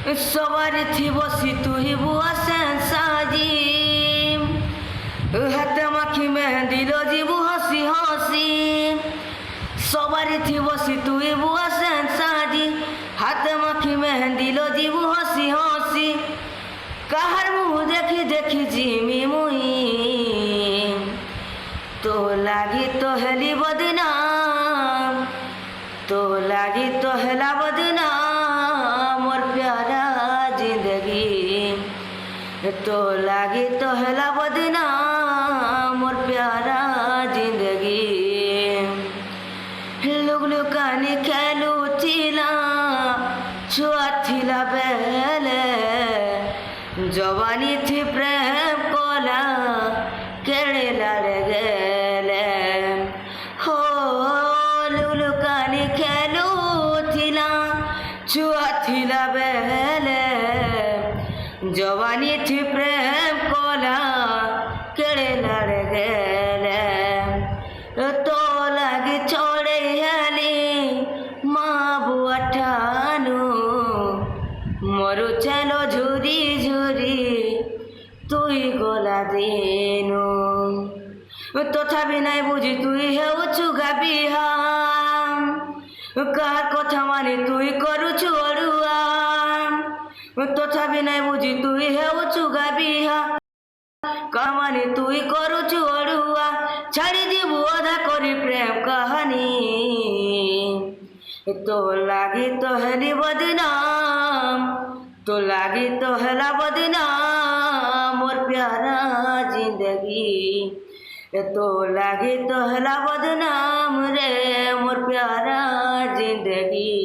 सवारी थी बसी तू ही बुआ सेंसाजी हाथ माखी मेहंदी रोजीबू हसी हसी सवारी थी बसी तू ही बुआ सेंसाजी हाथ माखी मेहंदी रोजीबू हसी हसी काहर मुँह देखी देखी जिमी मुई तो लागी तो हेली बदनाम तो लागी तो हेला बदनाम मोर प्यारा जिंदगी तो लागी तो हेला बदनाम मोर प्यारा जिंदगी लोग लुकानी खेलू थिला छुआ थिला बेले जवानी थी प्रेम कोला केड़े लड़ गेले हो लुलुकानी खेलू थिला छुआ थिला बेले जवानी थी प्रेम कोला केड़े लड़ गेले तो लगी छोड़े हली माँ बुआ ठानू मरु चलो झुरी झुरी तुई गला देनु तथापि নাই বুঝি তুই হেউছু গাবিহা কার কথা মানে তুই করুছু অড়ুয়া তথাপি নাই বুঝি তুই হেউছু গাবিহা কার মানে তুই করুছু অড়ুয়া ছাড়ি দিবু অধা করি প্রেম কাহানি तो लागी तो हेली बदनाम तो लागी तो हेला बदनाम मोर प्यारा जिंदगी तो लागी तो हेला बदनाम रे मोर प्यारा जिंदगी।